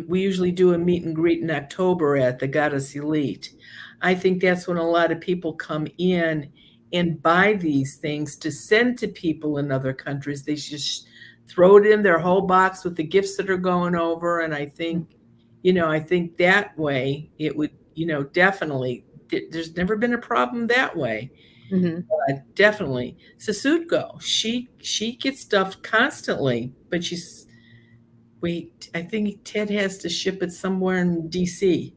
we usually do a meet and greet in October at the Goddess Elite. I think that's when a lot of people come in and buy these things to send to people in other countries. They just throw it in their whole box with the gifts that are going over. And I think, I think that way it would, definitely, there's never been a problem that way. Mm-hmm. Definitely. Sasutko, she gets stuff constantly, but I think Ted has to ship it somewhere in DC,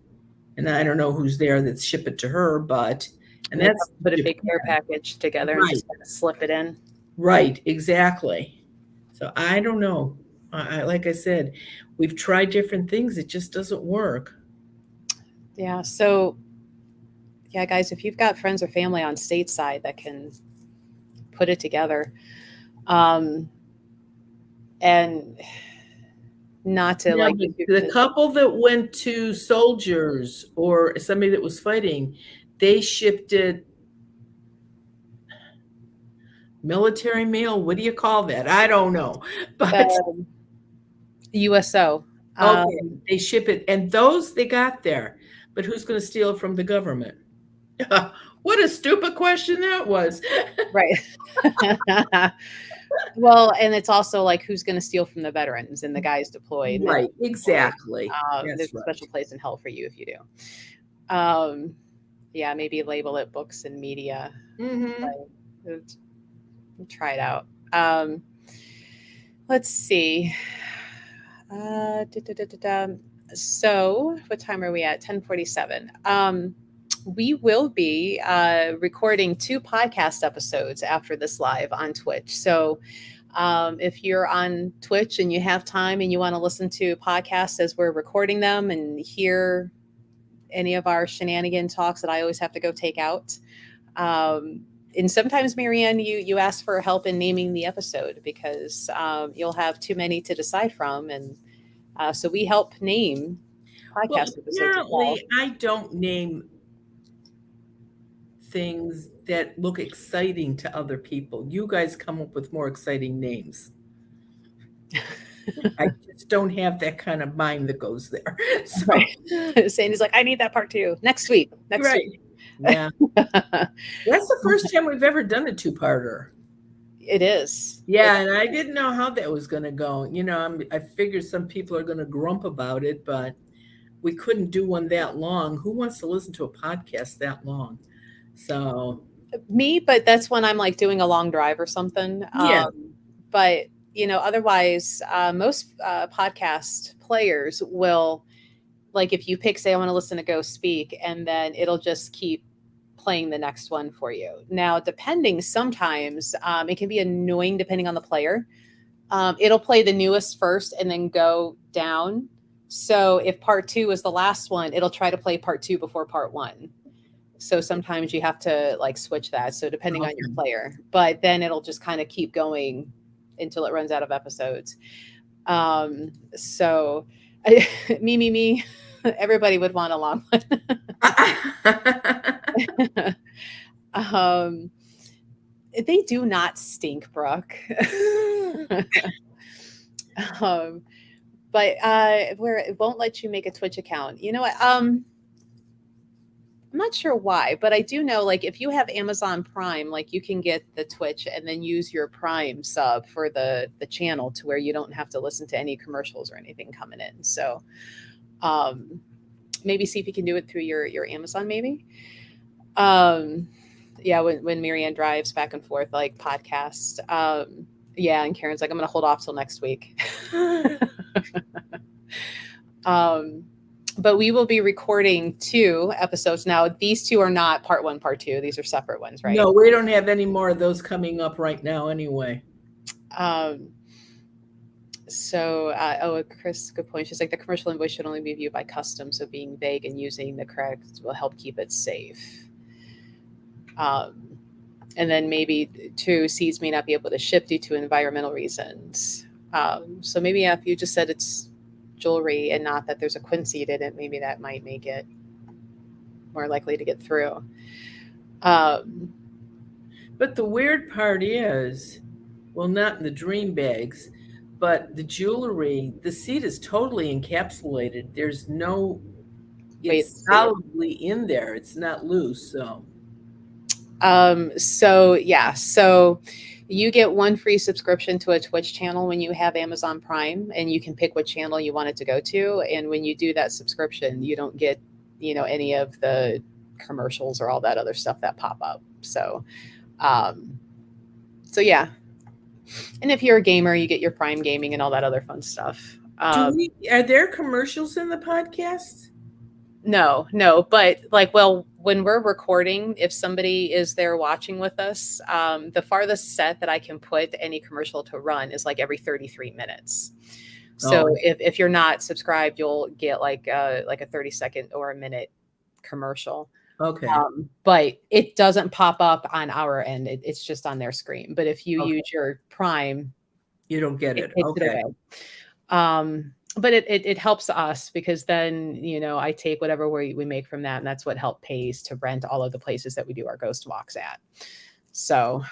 and I don't know who's there that's ship it to her, and that's put a big care package together and just kind of slip it in. Right, exactly. So I don't know. Like I said, we've tried different things. It just doesn't work. Yeah. So, yeah, guys, if you've got friends or family on stateside that can put it together, and not to like the couple that went to soldiers or somebody that was fighting, they shipped it military mail. What do you call that? I don't know, but USO. Okay, they ship it, and those they got there. But who's going to steal from the government? What a stupid question that was. Right. Well, and it's also like who's going to steal from the veterans and the guys deployed. Right, exactly. There's a special place in hell for you if you do. Yeah, maybe label it books and media. Mm-hmm. Try it out. Let's see. So what time are we at? 10:47. We will be recording 2 podcast episodes after this live on Twitch. So if you're on Twitch and you have time and you want to listen to podcasts as we're recording them and hear any of our shenanigan talks that I always have to go take out. And sometimes, Marianne, you ask for help in naming the episode because you'll have too many to decide from. And so we help name podcast episodes. Apparently, I don't name things that look exciting to other people. You guys come up with more exciting names. I just don't have that kind of mind that goes there. So, Right. Sandy's like, I need that part too. Next week. Next right. Yeah. week. That's the first time we've ever done a two-parter. It is. Yeah, and I didn't know how that was going to go. I figured some people are going to grump about it, but we couldn't do one that long. Who wants to listen to a podcast that long? So, Me, but that's when I'm like doing a long drive or something. Yeah. But otherwise, most podcast players will, like, if you pick, say, I want to listen to Go Speak, and then it'll just keep playing the next one for you. Now, depending, sometimes it can be annoying depending on the player. It'll play the newest first and then go down. So if part 2 is the last one, it'll try to play part 2 before part 1. So sometimes you have to like switch that. So depending on your player, but then it'll just kind of keep going until it runs out of episodes. So me, everybody would want a long one. They do not stink, Brooke. But where it won't let you make a Twitch account. You know what? I'm not sure why, but I do know, like, if you have Amazon Prime, like, you can get the Twitch and then use your Prime sub for the channel to where you don't have to listen to any commercials or anything coming in. So maybe see if you can do it through your Amazon, maybe. Yeah, when Marianne drives back and forth, like, podcast. Yeah, and Karen's like, I'm going to hold off till next week. But we will be recording 2 episodes. Now, these 2 are not part 1, part 2. These are separate ones, right? No, we don't have any more of those coming up right now anyway. So, Chris, good point. She's like, the commercial invoice should only be viewed by custom, so being vague and using the correct will help keep it safe. And then maybe 2, seeds may not be able to ship due to environmental reasons. So maybe if you just said it's jewelry and not that there's a quinseed in it, maybe that might make it more likely to get through. But the weird part is, well, not in the dream bags, but the jewelry, the seed is totally encapsulated. There's no, it's solidly in there. It's not loose. So you get 1 free subscription to a Twitch channel when you have Amazon Prime, and you can pick what channel you want it to go to. And when you do that subscription, you don't get, any of the commercials or all that other stuff that pop up. So yeah. And if you're a gamer, you get your Prime gaming and all that other fun stuff. Are there commercials in the podcast? No, but when we're recording, if somebody is there watching with us, the farthest set that I can put any commercial to run is like every 33 minutes. So if you're not subscribed, you'll get like a 30-second or a minute commercial. Okay. But it doesn't pop up on our end. It's just on their screen. But if you use your Prime, you don't get it. Okay. But it helps us because then, I take whatever we make from that, and that's what help pays to rent all of the places that we do our ghost walks at. So,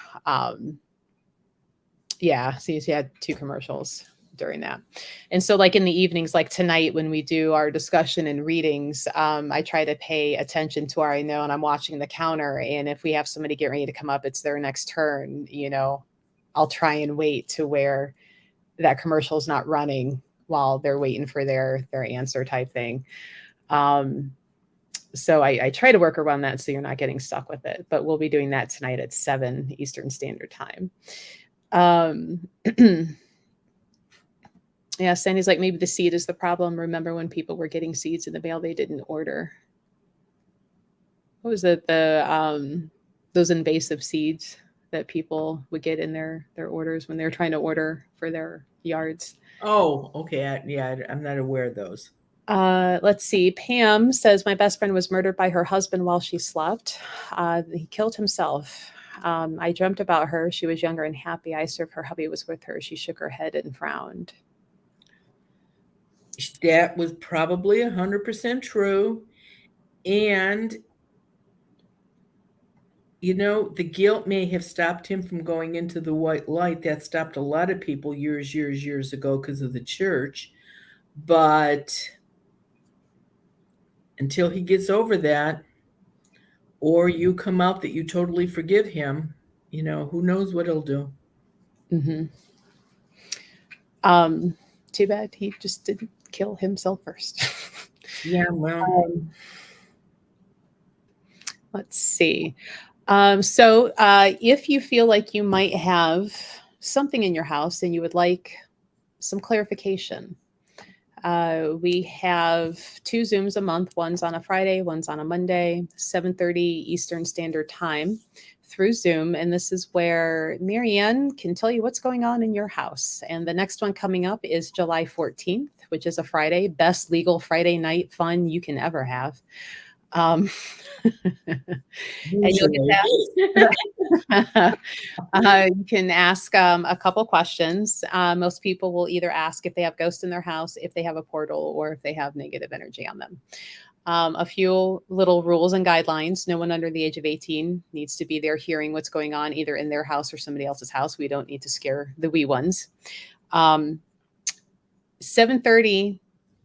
yeah, so you had 2 commercials during that. And so, like, in the evenings, like tonight when we do our discussion and readings, I try to pay attention to where I know, and I'm watching the counter. And if we have somebody get ready to come up, it's their next turn, I'll try and wait to where that commercial is not running while they're waiting for their answer type thing. So I try to work around that so you're not getting stuck with it. But we'll be doing that tonight at 7 Eastern Standard Time. Yeah, Sandy's like, maybe the seed is the problem. Remember when people were getting seeds in the mail they didn't order? What was it? Those invasive seeds that people would get in their orders when they're trying to order for their yards. Oh, okay. Yeah, I'm not aware of those. Let's see. Pam says, my best friend was murdered by her husband while she slept. He killed himself. I dreamt about her. She was younger and happy. I served her hubby was with her. She shook her head and frowned. That was probably 100% true. And the guilt may have stopped him from going into the white light. That stopped a lot of people years ago because of the church. But until he gets over that, or you come out that you totally forgive him, who knows what he'll do. Mm-hmm. Too bad he just didn't kill himself first. Yeah, well, Let's see. So if you feel like you might have something in your house and you would like some clarification, we have 2 Zooms a month. One's on a Friday, one's on a Monday, 7:30 Eastern Standard Time through Zoom. And this is where Marianne can tell you what's going on in your house. And the next one coming up is July 14th, which is a Friday. Best legal Friday night fun you can ever have. And you'll get that. You can ask a couple questions. Most people will either ask if they have ghosts in their house, if they have a portal, or if they have negative energy on them. A few little rules and guidelines. No one under the age of 18 needs to be there hearing what's going on either in their house or somebody else's house. We don't need to scare the wee ones. 7:30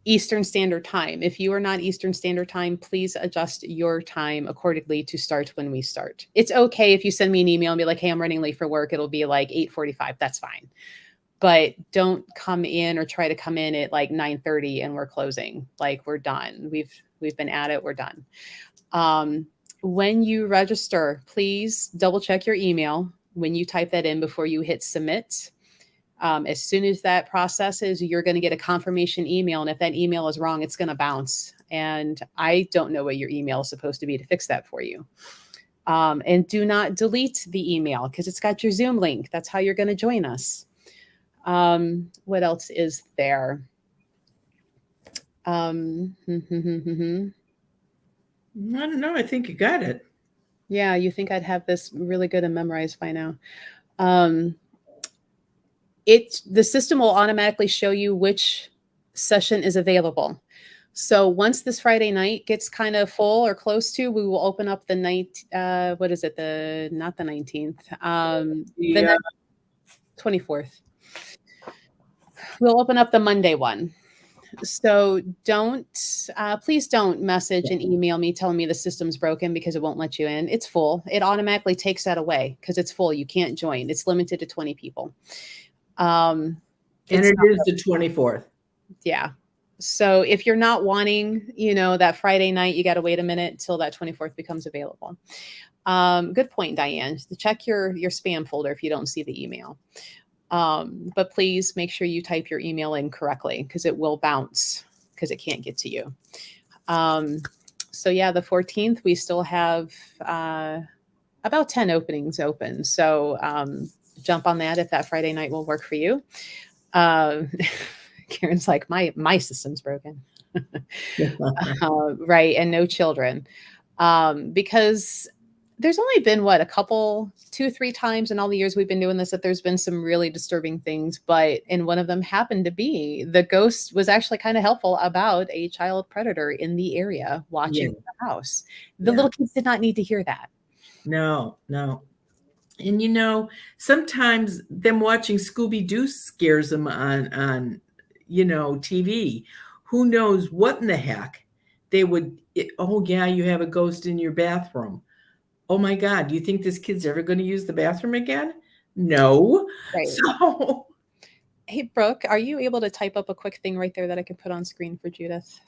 Eastern Standard Time. If you are not Eastern Standard Time, please adjust your time accordingly to start when we start. It's okay if you send me an email and be like, hey, I'm running late for work. It'll be like 8:45. That's fine. But don't come in or try to come in at like 9:30 and we're closing. Like we're done. We've been at it. We're done. When you register, please double check your email when you type that in before you hit submit. As soon as that processes, you're going to get a confirmation email. And if that email is wrong, it's going to bounce. And I don't know what your email is supposed to be to fix that for you. And do not delete the email because it's got your Zoom link. That's how you're going to join us. What else is there? I don't know. I think you got it. Yeah, you think I'd have this really good and memorized by now. The system will automatically show you which session is available. So once this Friday night gets kind of full or close to, we will open up the night. What is it? Not the 19th. The 24th. We'll open up the Monday one. So please don't message and email me telling me the system's broken because it won't let you in. It's full. It automatically takes that away because it's full. You can't join. It's limited to 20 people. And it is the 24th. Yeah. So if you're not wanting, that Friday night, you got to wait a minute until that 24th becomes available. Good point, Diane. Check your spam folder if you don't see the email. But please make sure you type your email in correctly because it will bounce because it can't get to you. So yeah, the 14th, we still have about 10 openings open. So jump on that if that Friday night will work for you. Karen's like, my system's broken. Right. And no children. Because there's only been a couple, 2-3 times in all the years we've been doing this that there's been some really disturbing things. And one of them happened to be the ghost was actually kind of helpful about a child predator in the area watching the house. The little kids did not need to hear that. No. And sometimes them watching Scooby-Doo scares them on TV. Who knows what in the heck they would, oh yeah, you have a ghost in your bathroom. Oh my God, do you think this kid's ever going to use the bathroom again? No. Right. So, hey, Brooke, are you able to type up a quick thing right there that I can put on screen for Judith?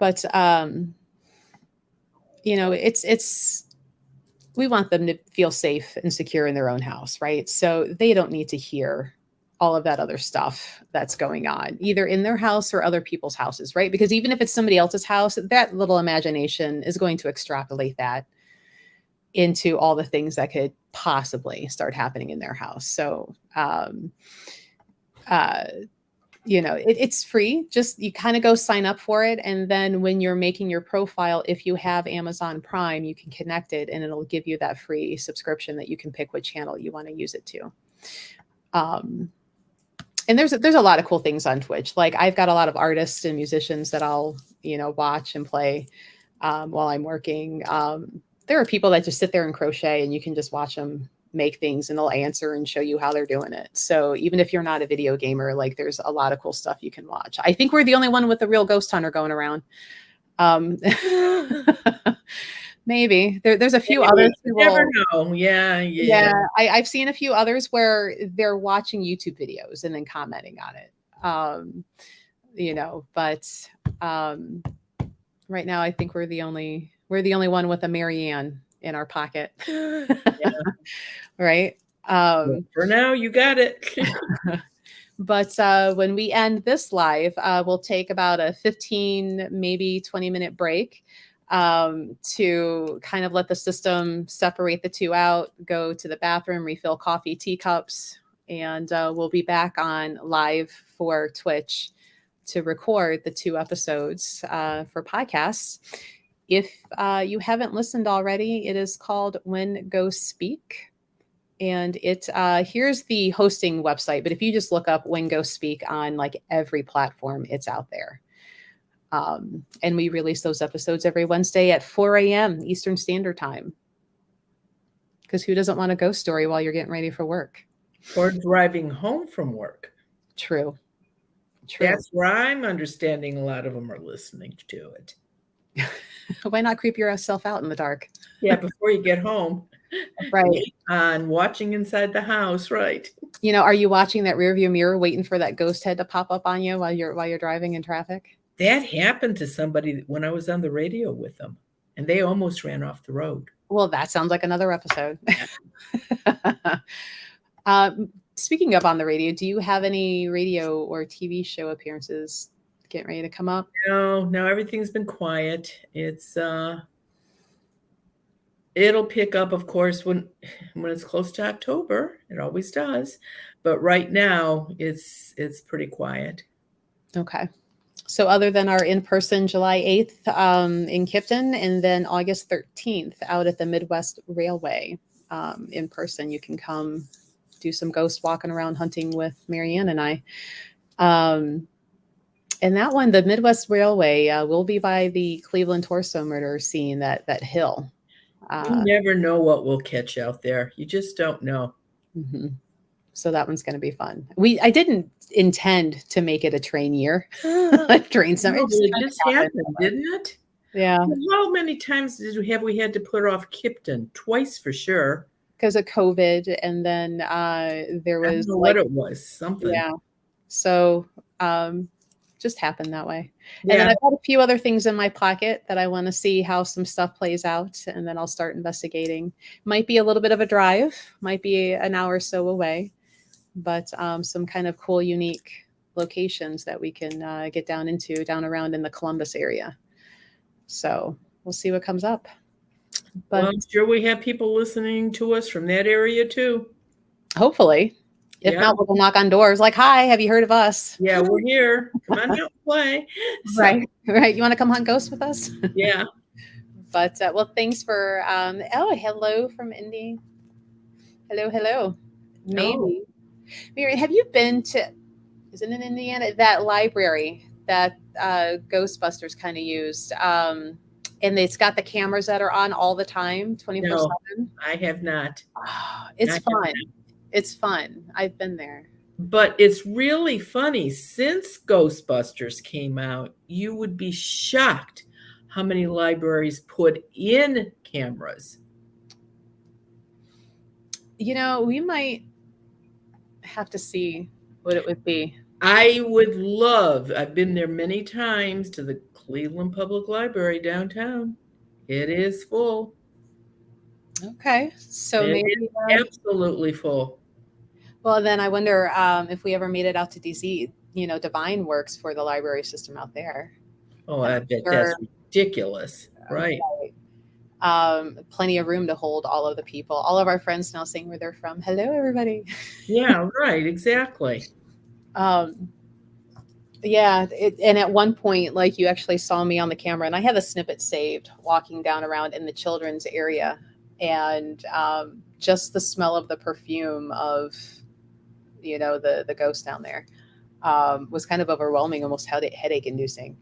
It's we want them to feel safe and secure in their own house, right? So they don't need to hear all of that other stuff that's going on, either in their house or other people's houses, right? Because even if it's somebody else's house, that little imagination is going to extrapolate that into all the things that could possibly start happening in their house. So, it's free. Just you kind of go sign up for it. And then when you're making your profile, if you have Amazon Prime, you can connect it and it'll give you that free subscription that you can pick which channel you want to use it to. And there's a lot of cool things on Twitch. Like I've got a lot of artists and musicians that I'll, watch and play. while I'm working. There are people that just sit there and crochet, and you can just watch them make things, and they'll answer and show you how they're doing it. So even if you're not a video gamer, like there's a lot of cool stuff you can watch. I think we're the only one with a real ghost hunter going around. Maybe there's a few others. You never know. Yeah. I've seen a few others where they're watching YouTube videos and then commenting on it. But right now I think we're the only one with a Marianne in our pocket. Right. For now, you got it. But when we end this live, we'll take about a 15, maybe 20-minute break to kind of let the system separate the two out, go to the bathroom, refill coffee teacups, and we'll be back on live for Twitch to record the 2 episodes for podcasts. If you haven't listened already, it is called When Ghosts Speak. And it here's the hosting website, but if you just look up When Ghosts Speak on like every platform, it's out there. And we release those episodes every Wednesday at 4 a.m. Eastern Standard Time. Because who doesn't want a ghost story while you're getting ready for work? Or driving home from work. True. That's where I'm understanding a lot of them are listening to it. Why not creep yourself out in the dark? Yeah, before you get home. Right. On watching inside the house, right. Are you watching that rearview mirror waiting for that ghost head to pop up on you while you're driving in traffic? That happened to somebody when I was on the radio with them, and they almost ran off the road. Well, that sounds like another episode. Speaking of on the radio, do you have any radio or TV show appearances getting ready to come up? No, everything's been quiet. It'll pick up, of course, when it's close to October. It always does. But right now, it's pretty quiet. Okay. So other than our in-person July 8th in Kipton, and then August 13th out at the Midwest Railway in person, you can come do some ghost walking around hunting with Marianne and I. And that one, the Midwest Railway, will be by the Cleveland torso murder scene, that hill. You never know what we'll catch out there. You just don't know. Mm-hmm. So that one's going to be fun. I didn't intend to make it a train year. Train summer. No, it just happened, didn't it? Yeah. How many times have we had to put off Kipton? Twice for sure. Because of COVID, and then there was I don't know what it was. Something. Yeah. So just happened that way. Yeah. And then I've got a few other things in my pocket that I want to see how some stuff plays out, and then I'll start investigating. Might be a little bit of a drive, might be an hour or so away, but some kind of cool, unique locations that we can get down around in the Columbus area. So we'll see what comes up. But well, I'm sure we have people listening to us from that area too. Hopefully. If not, we'll knock on doors like, hi, have you heard of us? Yeah, we're here. Come on out and play. So, right. You want to come hunt ghosts with us? Yeah. But, well, thanks for, hello from Indy. Hello. Maybe. Mary, have you been to, is it in Indiana, that library that Ghostbusters kind of used? And it's got the cameras that are on all the time, 24/7. No, I have not. Oh, it's fun. It's fun. I've been there. But it's really funny. Since Ghostbusters came out, you would be shocked how many libraries put in cameras. We might have to see what it would be. I've been there many times, to the Cleveland Public Library downtown. It is full. Okay. So it maybe is absolutely full. Well, then I wonder if we ever made it out to DC, Divine works for the library system out there. Oh, I bet that's ridiculous. Right. Plenty of room to hold all of the people. All of our friends now saying where they're from. Hello, everybody. Yeah, right. Exactly. And at one point, like, you actually saw me on the camera, and I have a snippet saved walking down around in the children's area, and just the smell of the perfume of the ghost down there was kind of overwhelming, almost headache inducing.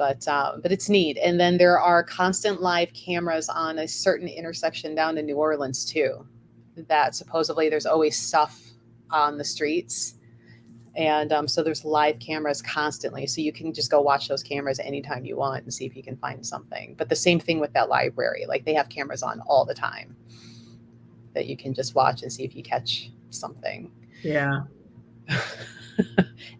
But it's neat. And then there are constant live cameras on a certain intersection down in New Orleans too, that supposedly there's always stuff on the streets. And so there's live cameras constantly. So you can just go watch those cameras anytime you want and see if you can find something. But the same thing with that library. Like they have cameras on all the time that you can just watch and see if you catch something. Yeah.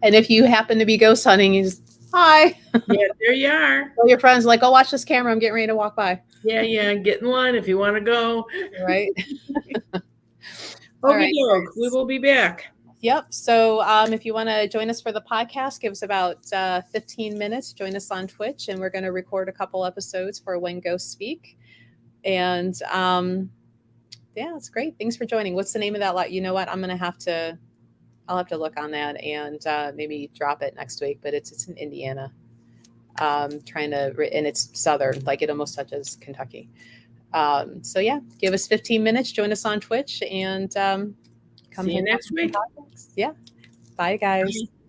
And if you happen to be ghost hunting, you just, hi. Yeah, there you are. Tell your friends, like, go watch this camera. I'm getting ready to walk by. Yeah. Get in line if you want to go. Right. Okay, doke. We will be back. Yep. So if you want to join us for the podcast, give us about 15 minutes. Join us on Twitch, and we're going to record a couple episodes for When Ghosts Speak. And yeah, it's great. Thanks for joining. What's the name of that lot? You know what? I'll have to look on that and maybe drop it next week. But it's in Indiana. And it's southern, like it almost touches Kentucky. So yeah, give us 15 minutes. Join us on Twitch and come See you next week. Yeah. Bye, guys. Bye.